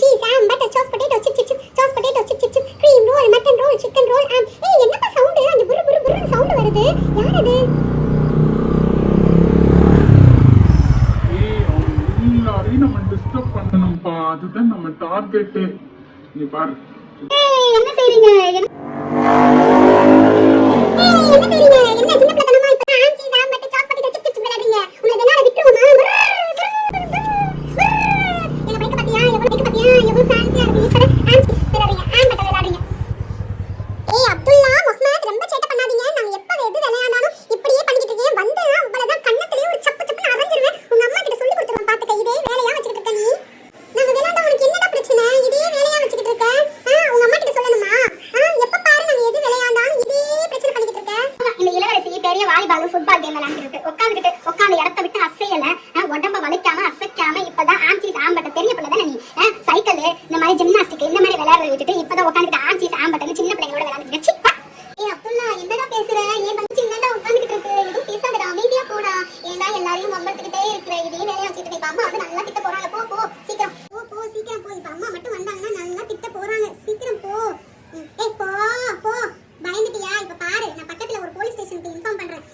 cheese, butter, sauce potato, chip chip chip, sauce potato, chip chip chip, cream roll, mutton roll, chicken roll. ஏய் என்னப்பா sound? அந்த புரு புரு புரு sound வருது. யார் அது? ஏய் எல்லாரையும் நம்ம டிஸ்டர்ப் பண்ணணும்பா. அதுதான் நம்ம டார்கெட். நீ பாரு. ஏய் என்ன செய்றீங்க? என்ன சின்ன பிள்ளைத்தனமா இப்ப cheese, butter, sauce potato, chip chip chip விளையாடுறீங்க? உங்களுக்கு என்னால விட்டுருமா? என்ன பைக்க பாத்தியா? எவ்வளவு ஃபேன்சியா இருக்கு. ஈஸ்வர cheese விளையாடுறீங்க. butter விளையாடுறீங்க. ஏய் அப்துல்லா முஹம்மத் ரொம்ப சேட்ட பண்ணாதீங்க. நான் எப்ப எது விளையாண்டாலும் இப்படியே பண்ணிட்டு இருக்கேன். வந்தா அவ்வளவுதான் கண்ணத்திலே ஒரு சப்பு சப்புன்னு அரைஞ்சிருவேன். உங்க அம்மா கிட்ட சொல்லி கொடுத்துருவேன். பாத்துக்க இதே வேலையா வச்சிட்டு இருக்க நீ. நம்ம விளையாண்டா உனக்கு என்னடா பிரச்சனை? இதே வேலையா வச்சிட்டு இருக்க. உங்க அம்மா கிட்ட சொல்லணுமா? எப்ப பாரு நாங்க எது விளையாண்டாலும் இதே பிரச்சனை பண்ணிட்டு இருக்க. இந்த இளவரசி பெரிய வாலிபால் ஃபுட்பால் கேம் விளையாடிட்டு இருக்கு. உட்கார்ந்து இடத்த விட்டு அசையல. உடம்ப வளைக்காம அசைக்காம இப்பதான் ஆம்சீஸ் ஆம்பட்ட பெரிய பிள்ளை தானே நீ. சைக்கிள் இந்த மாதிரி ஜிம்னாஸ்டிக் இந்த மாதிரி விளையாடுறத விட்டுட்டு இப்பதான் உட்காந்துட்டு ஆம்சீஸ் ஆம்பட்டன்னு சின்ன பிள்ளைங்களோட விளையாண்டுட்டு இருக்க. ஏய் அப்துல்லா என்னடா பேசுற? ஏன் வந்து என்னடா உட்கார்ந்துட்டு இருக்கு? எதுவும் பேசாதடா, அமைதியா போடா. ஏன்டா எல்லாரையும் வம்பத்துக்கிட்டே இருக்கிற? இதே வேலையா வச்சிட்டு இருக்க. அம்மா வந்து நல்லா திட்ட போறாங்க. போ சீக்கிரம் சீக்கிரம் போ. இப்ப அம்மா மட்டும் வந்தாங்கன்னா நல்லா திட்ட போறாங்க. சீக்கிரம் போ. ஏய் போ பயந்துட்டியா? இப்ப பாரு நான் பக்கத்துல ஒரு போலீஸ் ஸ்டேஷனுக்கு இன்ஃபார்ம் பண்றேன்.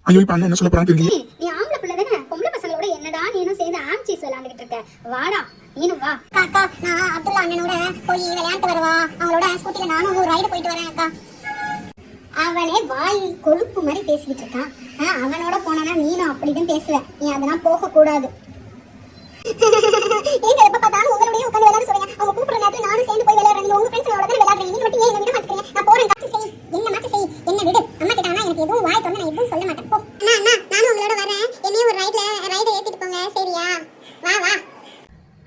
ஐயோ இப்ப அண்ணா என்ன சொல்ல போறாங்க தெரியல. நீ ஆம்பளை பிள்ளை தானே, பொம்பளை பசங்களோட என்னடா நீனும் சேர்ந்து ஆம்சீஸ் விளையாண்டுட்டு இருக்க? வாடா நீனும் வா. அக்கா நான் அப்துல்லா அண்ணனோட போய் விளையாண்டு வரவா? அவங்களோட ஸ்கூட்டில நானும் ஒரு ரைடு போயிட்டு வரேன் அக்கா. அவனே வாய் கொழுப்பு மாதிரி பேசிக்கிட்டு இருக்கான். அவனோட போனா நீனும் அப்படிதான் பேசுவ. நீ அதெல்லாம் போக கூடாது. ஏங்க எப்ப பார்த்தாலும் உங்களுடைய உட்கார்ந்து விளையாட சொல்றீங்க. அவங்க கூப்பிடுற நேரத்துல நானும் சேர்ந்து போய் விளையாடுறேன். நீங்க உங்க ஃப்ரெண்ட்ஸோட தான விளையாடுறீங்க. நீங்க மட்டும் ஏன் என்ன விட மாட்டீங்க? நான் போறேன். காசு செய். என்ன மாச்சு செய். என்ன விடு. அம்மா கிட்ட எனக்கு எதுவும் வாய் தொங்க நான் எதுவும் சொல்ல மாட்டேன். போ. அண்ணா நானும் உங்களோட வரேன். என்னையும் ஒரு ரைடு ஏத்திட்டு போங்க. சரியா? வா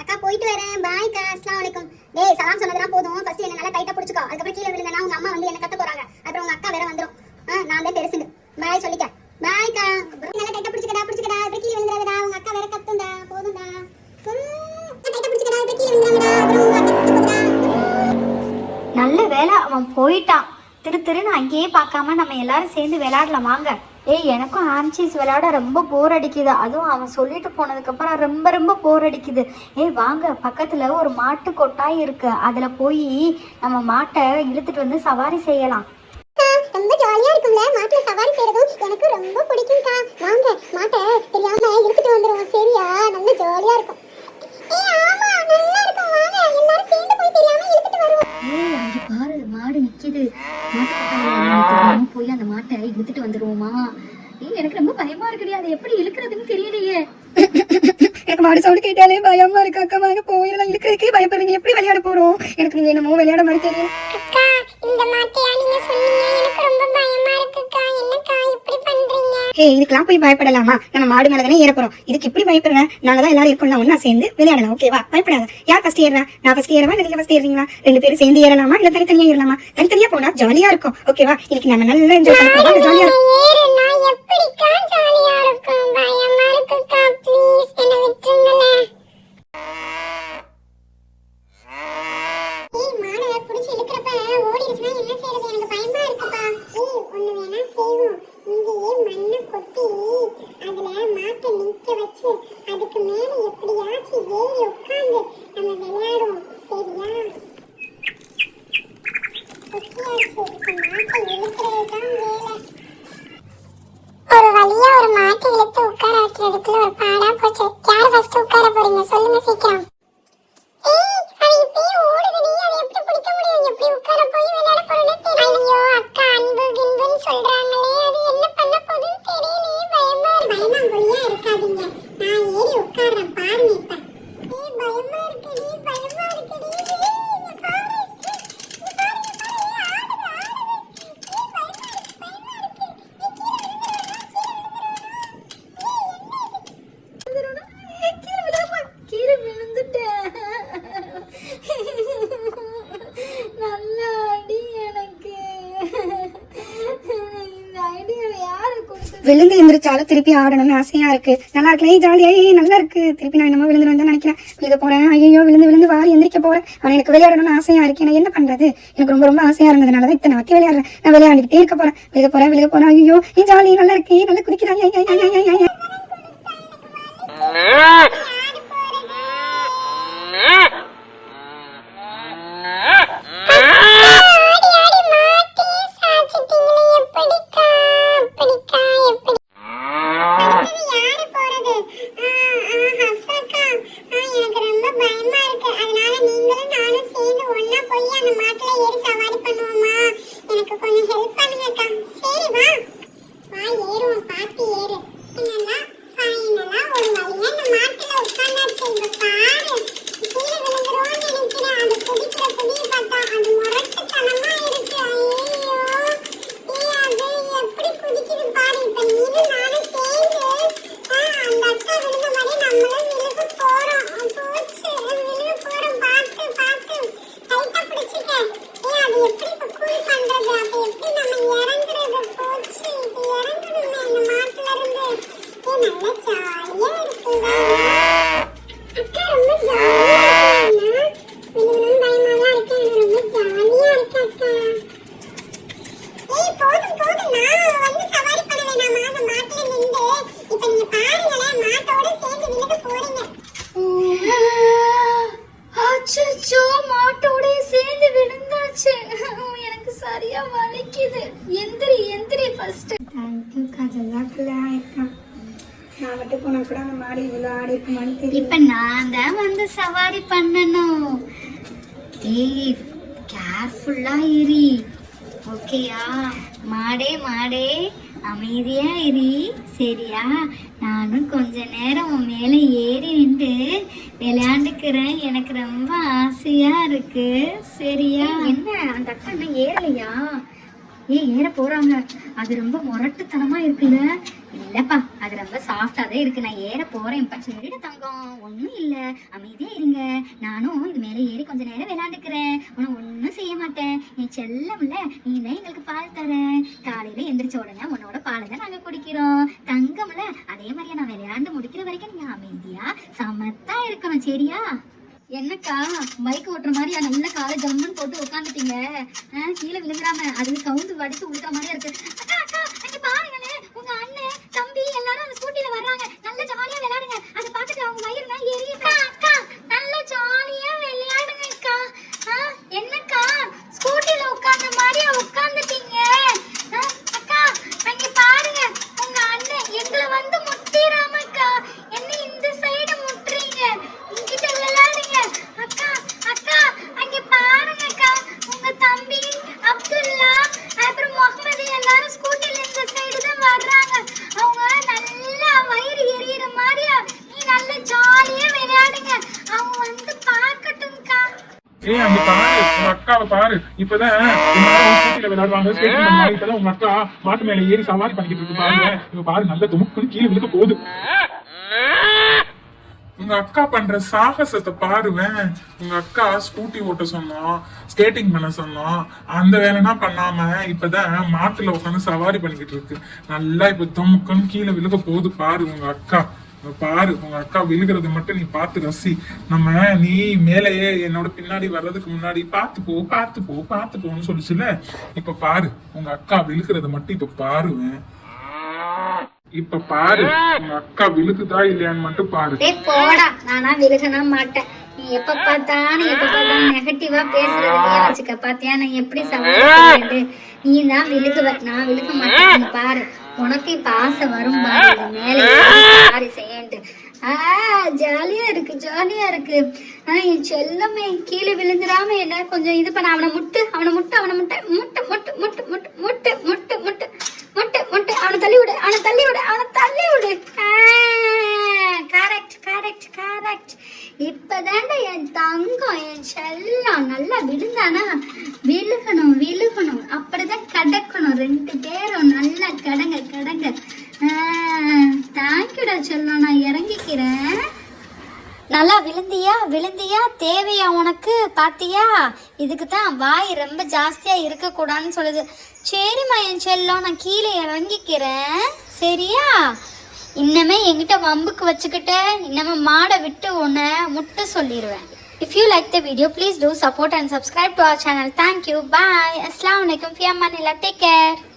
அக்கா போயிட்டு வரேன். பாய் அக்கா. அஸ்ஸலாமு அலைக்கும். டேய் சலாம் சொன்னதெல்லாம் போதும். ஃபர்ஸ்ட் என்ன நல்லா டைட்டா புடிச்சுக்கோ. அதுக்கு அப்புறம் கீழ விழுந்தனா உங்க அம்மா வந்து என்ன கத்த போறாங்க. அப்புறம் உங்க அக்கா வேற வந்துரும். நான் தான் பெருசுங்க. பாய் சொல்லிக்க. பாய் அக்கா. நல்லா டைட்டா புடிச்சுக்கடா. அப்புறம் கீழ விழுந்துறாதடா. உங்க அக்கா வேற கத்துண்டா. போதும்டா. டைட்டா புடிச்சுக்கடா. அப்புறம் கீழ விழுந்துறாதடா. அப்புறம் உங்க அக்கா கத்த போறா. நல்ல வேலை அவன் போயிட்டான். திருன்னு அங்கேயே பார்க்காம நம்ம எல்லாரும் சேர்ந்து விளையாடலாம் வாங்க. ஏய் எனக்கும் ஆம்சீஸ் விளையாட ரொம்ப போர் அடிக்குது. அதுவும் அவன் சொல்லிட்டு போனதுக்கப்புறம் ரொம்ப போர் அடிக்குது. ஏய் வாங்க, பக்கத்தில் ஒரு மாட்டு கொட்டாய் இருக்கு. அதில் போய் நம்ம மாட்டை இழுத்துட்டு வந்து சவாரி செய்யலாம். ரொம்ப ஜாலியா இருக்கும்ல மாட்டுல சவாரி செய்யறதும். எனக்கு ரொம்ப பிடிக்கும்க்கா. வாங்க மாட்டை தெரியாம இழுத்துட்டு வந்துருவோம். சரியா? நல்ல ஜாலியா இருக்கும். ஆமா நல்லா இருக்கும். வாங்க எல்லாரும் சேர்ந்து போய் தெரியாம இழுத்துட்டு வருவோம். ஏய் அங்கே பாரு மாடு நிக்குது. மாட்டு போய் அந்த மாட்டை இழுத்துட்டு வந்துருவோமா? ஏய் எனக்கு ரொம்ப பயமா இருக்குடி. அதை எப்படி இழுக்கிறதுன்னு தெரியலையே. எனக்கு மாடு சவுண்ட் கேட்டாலே பயமா இருக்கு அக்கா. வாங்க போயிடலாம். இழுக்கிறதுக்கே பயப்படுறீங்க. எப்படி விளையாட போறோம்? எனக்கு நீங்க என்னமோ விளையாட மாதிரி தெரியும். அக்கா இந்த மாட்டையா நீங்க சொன்னீங்க? எனக்கு ரொம்ப பயமா இருக்குக்கா. என்னக்கா இப்படி பண்றீங்க? ஏய் இதுக்கெல்லாம் போய் பயப்படலாமா? நம்ம மாடு மேல தானே ஏற போறோம். இதுக்கு எப்படி பயப்படுறேன்? நாங்க தான் எல்லாரும் இருக்கோம்ல, ஒண்ணா சேர்ந்து விளையாடலாம். ஓகேவா? பயப்படாத. யார் ஃபர்ஸ்ட் ஏறா? நான் ஃபர்ஸ்ட் ஏறவா இல்ல நீங்க ஃபர்ஸ்ட் ஏறீங்களா? ரெண்டு பேரும் சேர்ந்து ஏறலாமா இல்ல தனித்தனியா ஏறலாமா? தனித்தனியா போனா ஜாலியா இருக்கும். ஓகேவா? இன்னைக்கு நம்ம நல்லா என்ஜாய் பண்ணலாம். ஜாலியா இருக்கும். ஏறனா எப்படிக்கா ஜாலியா இருக்கும்? பயமா இருக்குக்கா. ப்ளீஸ் என்ன விட்டுருங்களே. ஏய் மாடை புடிச்சு இழுக்கிறப்ப ஓடிடுச்சுனா என்ன செய்யறது? எனக்கு பயமா இருக்குப்பா. ஏய் ஒண்ணு வேணா செய்வோம். இங்கேயே மண்ணை கொட்டி அதுல மாட்டை நிக்க வச்சு அதுக்கு மேல எப்படியாச்சும் ஏறி உட்காந்து நம்ம விளையாடுவோம். சரியா? மாட்டை இழுக்கிறதுதான் வேலை. ஒரு வழியா ஒரு மாட்டை இழுத்து உட்கார வைக்கிறதுக்குள்ள ஒரு பாடா போச்சு. யார் ஃபர்ஸ்ட் உட்கார போறீங்க சொல்லுங்க சீக்கிரம். ஏய் அது இப்பயே ஓடுதுடி. அதை எப்படி பிடிக்க முடியும்? எப்படி உட்கார போய் விளையாட போறேன்னு தெரியல. ஐயோ அக்கா அன்பு கின்புன்னு சொல்றாங்களே, அது என்ன பண்ண போகுதுன்னு தெரியலையே. பயமாங்கொழியா இருக்காதீங்க. நான் ஏறி உட்கார்றேன் பாருங்க இப்ப. ஏய் பயமா இருக்குடி. விழுந்து எந்திரிச்சாலும் திருப்பி ஆடணும்னு ஆசையா இருக்கு. நல்லா இருக்கு. ஜாலியா நல்லா இருக்கு. திருப்பி நான் என்னமோ விழுந்து வந்து நினைக்கிறேன். விழுக போறேன். ஐயோ விழுந்து வாரி எந்திரிக்க போறேன். ஆனா எனக்கு விளையாடணும்னு ஆசையா இருக்கு. நான் என்ன பண்றது? எனக்கு ரொம்ப ஆசையா இருந்ததுனாலதான் இத்தனை வாட்டி விளையாடுறேன். நான் விளையாண்டுட்டே இருக்க போறேன். விழுக போறேன். ஐயோ ஜாலி நல்லா இருக்கு. நல்லா குதிக்கிறாங்க. சரியா வலிக்குது. எந்திரி எந்திரி ஃபர்ஸ்ட். தேங்க்யூக்கா, ஜல்லாக்குள்ளே ஆயிருக்கா. நான் மட்டும் போனா கூட அந்த மாடி இவ்வளோ ஆடி இருக்குமான்னு தெரியும். இப்ப நான் தான் வந்து சவாரி பண்ணணும். ஏய் கேர்ஃபுல்லா இரு, ஓகேயா? மாடே மாடே அமைதியா இரு, சரியா? நானும் கொஞ்ச நேரம் உன் மேல ஏறி நின்று விளையாண்டுக்கிறேன். எனக்கு ரொம்ப ஆசையா இருக்கு, சரியா? என்ன அந்த அக்கா இன்னும் ஏறலையா? ஏற போறாங்க. அது ரொம்ப முரட்டுத்தனமா இருக்குல்ல? இல்லப்பா, அது ரொம்ப சாஃப்டா தான் இருக்கு. நான் ஏற போறேன். சரிடா தங்கம், ஒன்னும் இல்ல, அமைதியா இருங்க. நானும் இது மேல ஏறி கொஞ்ச நேரம் விளையாண்டுக்கிறேன். உனக்கு ஒன்னும் செய்ய மாட்டேன். நீ செல்லம்ல, நீ தான் எங்களுக்கு பால் தர. காலையில எந்திரிச்ச உடனே உன்னோட பால் தான் நாங்க குடிக்கிறோம். தங்கம்ல, அதே மாதிரியா நான் விளையாண்டு முடிக்கிற வரைக்கும் நீங்க அமைதியா சமத்தா இருக்கணும், சரியா? என்னக்கா பைக் ஓட்டுற மாதிரியா நல்ல காலை ஜம்முன்னு போட்டு உட்காந்துட்டீங்க? கீழே விழுந்துடாம அதுல கவுந்து வடிச்சு உழுக்கிற மாதிரியா இருக்கு. அக்கா அக்கா அங்க பாருங்களே, உங்க அண்ணன் தம்பி எல்லாரும் அந்த ஸ்கூட்டில வர்றாங்க. நல்ல ஜாலியா விளையாடுங்க. அதை பார்த்துட்டு அவங்க வயிறு தான் எரியுது. அக்கா நல்ல ஜாலியா விளையாடுங்க அக்கா. என்னக்கா ஸ்கூட்டில உட்கார்ந்த மாதிரியா உட்காந்துட்டீங்க? அக்கா அங்க பாருங்க, உங்க அண்ணன் எங்களை வந்து முட்டிராமக்கா. என்ன இந்த சைடு முட்டுறீங்க? இங்கிட்ட விளையாடுங்க. அக்கா அக்கா அங்க பாருங்கக்கா, உங்க தம்பி அப்துல்லா அப்புறம் முகமது எல்லாரும் ஸ்கூட்டில இந்த சைடு தான் வர்றாங்க. அவங்க நல்லா வயிறு எரியுற மாதிரியா நீ நல்ல ஜாலியா விளையாடுங்க. அவங்க வந்து பார்க்கட்டும்க்கா. அங்க பாரு, உங்க அக்காவை பாரு. இப்பதான் ஸ்கூட்டில விளையாடுவாங்க, ஸ்கேட்டிங் பண்ணுவாங்க. இப்பதான் உங்க அக்கா மாட்டு மேல ஏறி சவாரி பண்ணிக்கிட்டு இருக்கு பாருங்க. இப்ப பாரு, நல்ல துமுக்குன்னு கீழே விழுக்க போகுது. உங்க அக்கா பண்ற சாகசத்தை பாருவேன். உங்க அக்கா ஸ்கூட்டி ஓட்ட சொன்னோம், ஸ்கேட்டிங் பண்ண சொன்னோம், அந்த வேலைனா பண்ணாம இப்பதான் மாட்டுல உட்காந்து சவாரி பண்ணிக்கிட்டு இருக்கு. நல்லா இப்ப தொமுக்கன்னு கீழே விழுக போகுது பாரு உங்க அக்கா. பாரு, உங்க அக்கா விழுகிறத மட்டும் நீ பார்த்து ரசி. நீ மேலேயே என்னோட பின்னாடி வர்றதுக்கு முன்னாடி பார்த்து போ பார்த்து போ பார்த்து போன்னு சொல்லிச்சுல. இப்ப பாரு, உங்க அக்கா விழுகிறத மட்டும் இப்ப பாருவேன். இப்ப பாரு, உங்க அக்கா விழுகுதா இல்லையான்னு மட்டும் பாரு. போடா, நானா விழுகனா மாட்டேன். நீ எப்ப பார்த்தாலும் நெகட்டிவா பேசுறதுலயே வச்சுக்க. பாத்தியா நான் எப்படி சவாரி? நீ தான் விழுகுவ, நான் விழுக மாட்டேன். பாரு, உனக்கு இப்ப ஆசை வரும் பாரு, மேல சவாரி செய்யண்டு. ஜாலியா இருக்கு, ஜாலியா இருக்கு. என் செல்லமே கீழே விழுந்துடாம என்ன கொஞ்சம் இது பண்ண. அவனை முட்டு அவனை முட்டு அவனை முட்டை முட்டை முட்டு முட்டு முட்டு முட்டு முட்டு முட்டு முட்டை முட்டை. அவனை தள்ளி விடு, அவனை தள்ளி விடு, அவனை தள்ளி விடு. Correct correct correct. இப்பதாண்டா என் தங்கம், என் செல்லம் நல்லா விழுந்தானா? விழுகணும் விழுகணும், அப்படிதான் கடக்கணும். ரெண்டு பேரும் நல்லா கடங்க கடங்க. தேங்க்யூடா செல்லம், நான் இறங்கிக்கிறேன். நல்லா விழுந்தியா விழுந்தியா? தேவையா உனக்கு? பாத்தியா, இதுக்கு தான் வாய் ரொம்ப ஜாஸ்தியா இருக்கக்கூடாதுன்னு சொல்லுது. சரிம்மா என் செல்லம், நான் கீழே இறங்கிக்கிறேன், சரியா? இன்னமே என்கிட்ட வம்புக்கு வச்சுக்கிட்ட, இன்னமே மாடை விட்டு உன்னை முட்டை சொல்லிடுவேன். If you like the video, please do support and subscribe to our channel. Thank you. Bye. Assalamu alaikum. Fi amanillah. Take care.